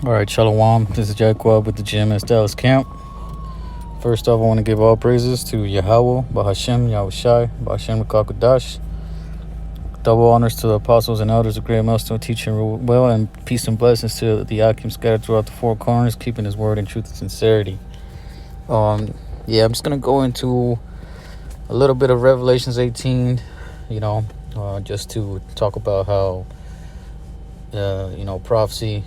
All right, Shalom. This is YAHAWAH with the GMS Dallas Camp. First off, I want to give all praises to YAHAWAH, BaHashem, YAHAWASHI, BaHashem Rakakadash. Double honors to the apostles and elders of great milestone teaching well, and peace and blessings to the Akim scattered throughout the four corners, keeping his word in truth and sincerity. I'm just going to go into a little bit of Revelations 18, just to talk about how, prophecy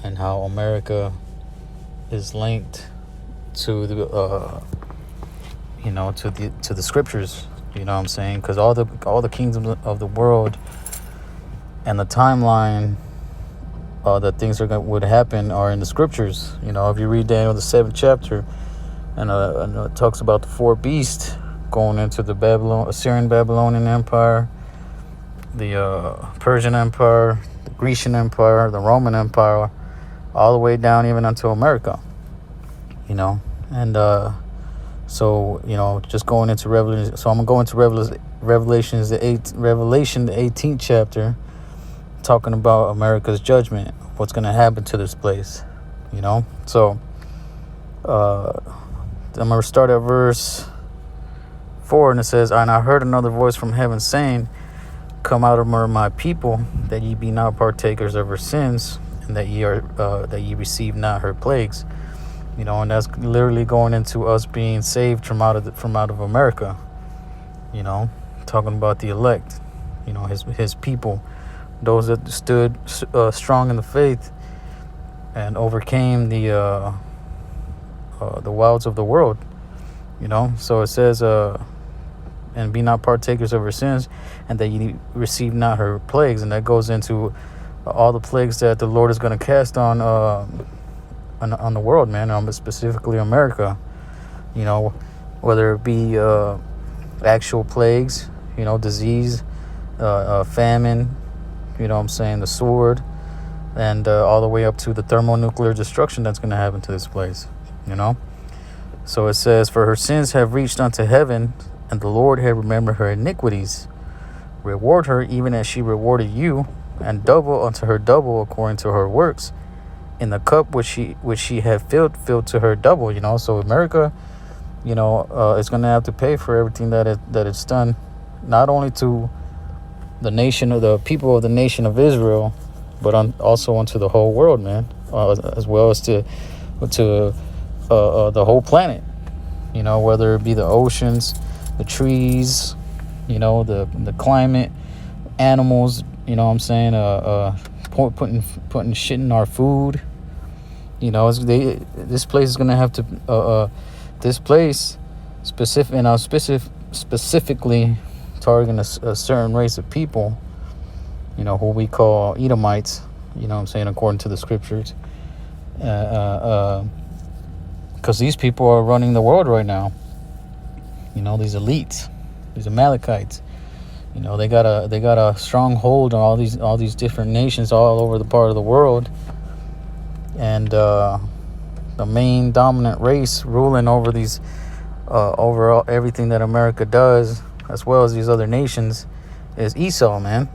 and how America is linked to the to the scriptures. You know what I'm saying? Because all the kingdoms of the world and the timeline that things would happen are in the scriptures. If you read Daniel the 7th chapter, and it talks about the four beasts going into the Assyrian Babylonian Empire, the Persian Empire, the Grecian Empire, the Roman Empire, all the way down even unto America. Just going into Revelation. So I'm going to go into Revelation the 18th chapter, talking about America's judgment, what's going to happen to this place. So I'm going to start at verse 4, and it says, "And I heard another voice from heaven saying, Come out of my people, that ye be not partakers of her sins, and that ye receive not her plagues." And that's literally going into us being saved from out of America. Talking about the elect, his people, those that stood strong in the faith and overcame the wilds of the world. So it says, "And be not partakers of her sins, and that ye receive not her plagues," and that goes into all the plagues that the Lord is going to cast on the world, man, specifically America. Whether it be actual plagues, disease, famine, the sword, and all the way up to the thermonuclear destruction that's going to happen to this place. So it says, "For her sins have reached unto heaven, and the Lord had remembered her iniquities. Reward her even as she rewarded you, and double unto her double according to her works. In the cup which she had filled to her double." So America, is going to have to pay for everything that it's done, not only to the nation of the people of the nation of Israel, but also unto the whole world, man, as well as to the whole planet. Whether it be the oceans, the trees, the climate, animals. Putting shit in our food. This place is gonna have to. This place specifically targeting a certain race of people. Who we call Edomites. According to the scriptures. Because these people are running the world right now. These elites, these Amalekites. They got a strong hold on all these different nations all over the part of the world, and the main dominant race ruling over these over everything that America does, as well as these other nations, is Esau, man.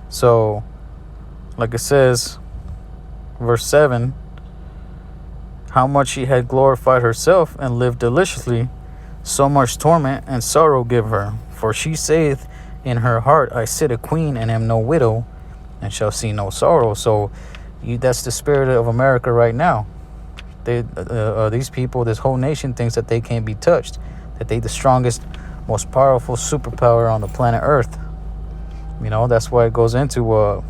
So like it says, verse 7, "How much she had glorified herself and lived deliciously, so much torment and sorrow give her. For she saith in her heart, I sit a queen and am no widow, and shall see no sorrow." So that's the spirit of America right now. These people, this whole nation, thinks that they can't be touched, that they the strongest, most powerful superpower on the planet Earth. That's why it goes into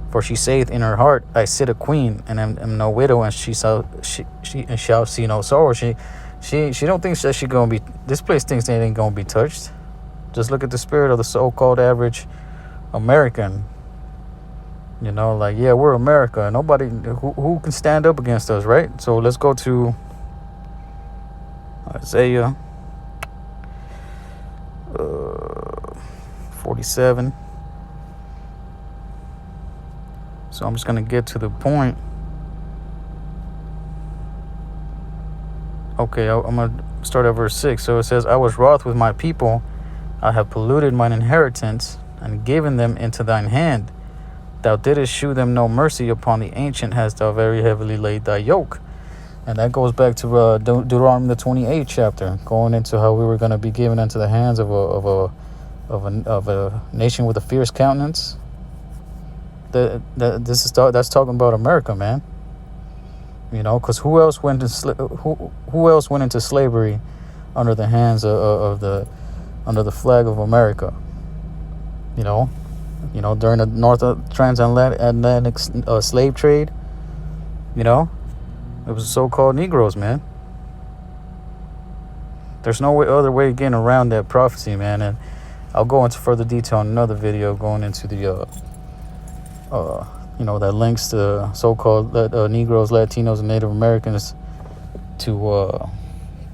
"For she saith in her heart, I sit a queen and am no widow, and she shall see no sorrow." She don't think that she gonna be. This place thinks they ain't gonna be touched. Just look at the spirit of the so-called average American. We're America. Nobody who can stand up against us, right? So let's go to Isaiah 47. So I'm just gonna get to the point. Okay, I'm going to start at verse 6. So it says, "I was wroth with my people. I have polluted mine inheritance and given them into thine hand. Thou didst shew them no mercy. Upon the ancient hast thou very heavily laid thy yoke. And that goes back to Deuteronomy the 28th chapter, going into how we were going to be given into the hands of a nation with a fierce countenance. That's talking about America, man. You know, because who else went into slavery under the hands under the flag of America? You know, during the North Transatlantic slave trade. You know, it was the so-called Negroes, man. There's no other way of getting around that prophecy, man. And I'll go into further detail in another video, going into the that links to so-called Negroes, Latinos, and Native Americans to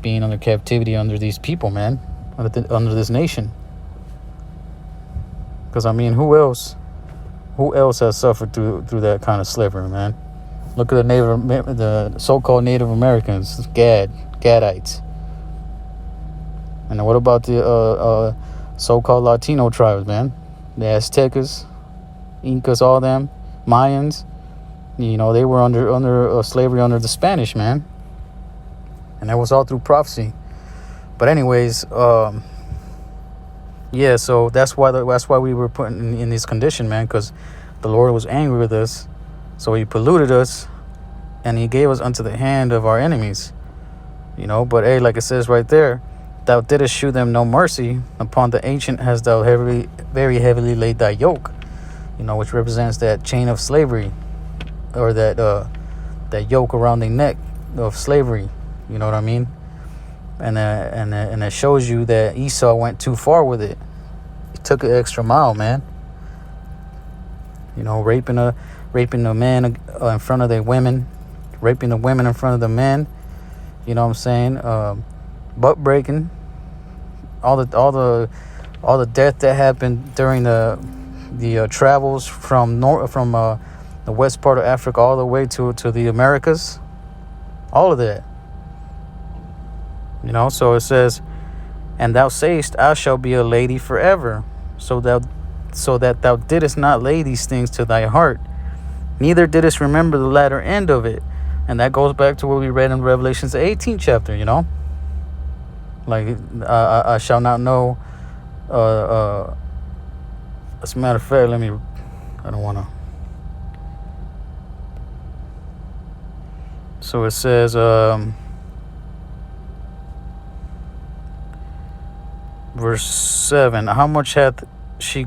being under captivity under these people, man, under this nation. Because I mean, who else has suffered through that kind of slavery, man? Look at the so-called Native Americans, Gadites. And then what about the so-called Latino tribes, man? The Aztecas, Incas, all them, Mayans. You know, they were under slavery under the Spanish, man. And that was all through prophecy. But anyways, yeah, so that's why we were put in this condition, man, because the Lord was angry with us. So he polluted us, and he gave us unto the hand of our enemies. You know, but hey, like it says right there, thou didst shew them no mercy. Upon the ancient hast thou very heavily laid thy yoke. You know, which represents that chain of slavery, or that yoke around the neck of slavery. You know what I mean? And it shows you that Esau went too far with it. He took an extra mile, man. You know, raping the men in front of the women, raping the women in front of the men. You know what I'm saying? Butt breaking. All the death that happened during the travels from the west part of Africa all the way to the Americas. All of that. You know, so it says, and thou sayest, I shall be a lady forever, so that thou didst not lay these things to thy heart, neither didst remember the latter end of it. And that goes back to what we read in Revelations the 18th chapter, you know? Like, I shall not know, as a matter of fact, I don't want to. So it says, verse 7, how much she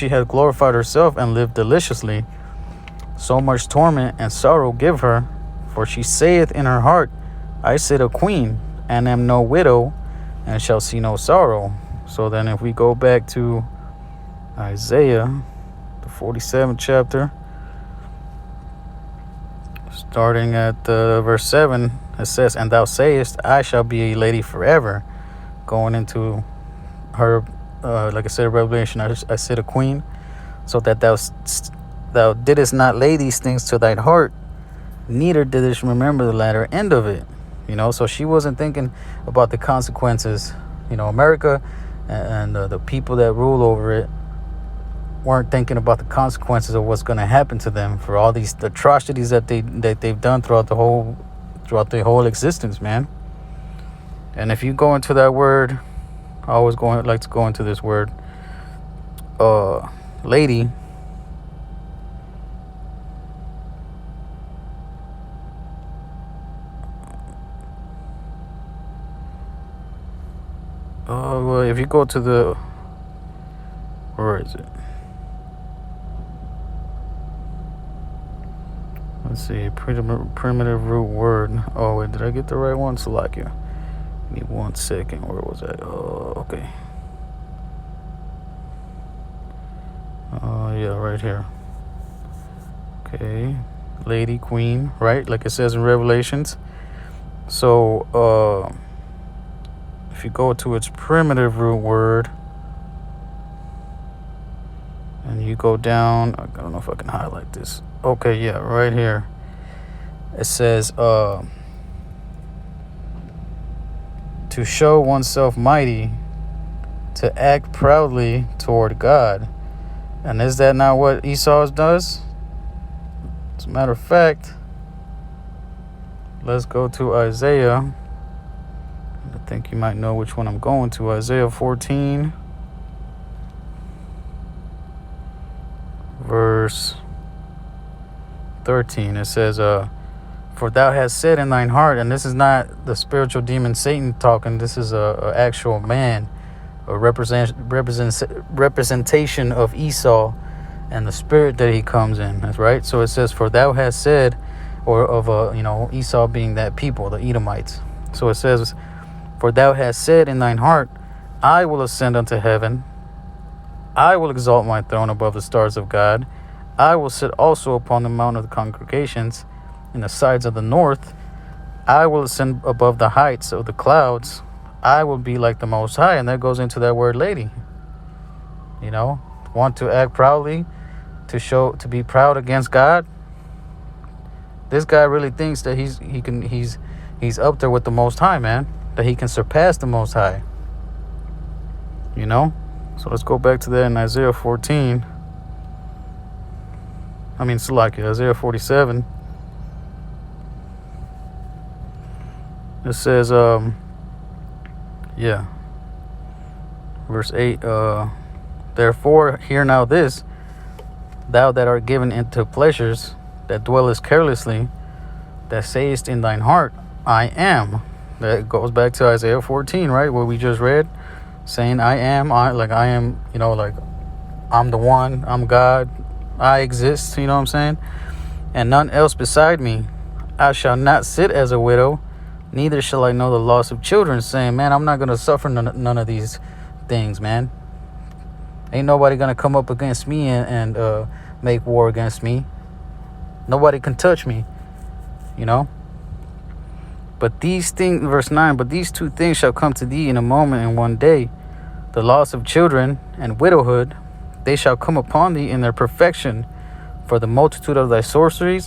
had glorified herself and lived deliciously, so much torment and sorrow give her, for she saith in her heart, I sit a queen, and am no widow, and shall see no sorrow. So then if we go back to Isaiah, the 47th chapter, starting at verse 7, it says, and thou sayest, I shall be a lady forever. Going into her, like I said, Revelation, I sit a queen, so that thou didst not lay these things to thine heart, neither didst remember the latter end of it. You know, so she wasn't thinking about the consequences. You know, America and the people that rule over it weren't thinking about the consequences of what's going to happen to them for all these atrocities that they've done throughout the whole existence, man. And if you go into that word, I always like to go into this word, lady. Well, if you go to the, where is it? Let's see, primitive root word. Oh wait, did I get the right one? Salakia. Give me 1 second. Where was that? Oh, okay. Oh yeah, right here. Okay, lady, queen, right? Like it says in Revelations. So, if you go to its primitive root word, and you go down, I don't know if I can highlight this. Okay, yeah, right here. It says, to show oneself mighty, to act proudly toward God, And is that not what Esau does? As a matter of fact, let's go to Isaiah. I think you might know which one I'm going to. Isaiah 14, verse 13. It says, for thou hast said in thine heart, and this is not the spiritual demon Satan talking, this is a actual man, a representation of Esau and the spirit that he comes in. That's right. So it says, for thou hast said, or of Esau being that people, the Edomites. So it says, for thou hast said in thine heart, I will ascend unto heaven, I will exalt my throne above the stars of God, I will sit also upon the mount of the congregations in the sides of the north, I will ascend above the heights of the clouds, I will be like the Most High. And that goes into that word lady. Want to act proudly, to be proud against God. This guy really thinks that he's up there with the Most High, man. That he can surpass the Most High. So let's go back to that in Isaiah 14. Isaiah 47. It says, verse 8, therefore hear now this, thou that art given into pleasures, that dwellest carelessly, that sayest in thine heart, I am. That goes back to Isaiah 14, right? What we just read, saying I am, I'm the one, I'm God, I exist, you know what I'm saying? And none else beside me. I shall not sit as a widow, neither shall I know the loss of children, saying, man, I'm not going to suffer none of these things, man. Ain't nobody going to come up against me and make war against me. Nobody can touch me, But these things, verse 9, but these two things shall come to thee in a moment and one day, the loss of children and widowhood, they shall come upon thee in their perfection, for the multitude of thy sorceries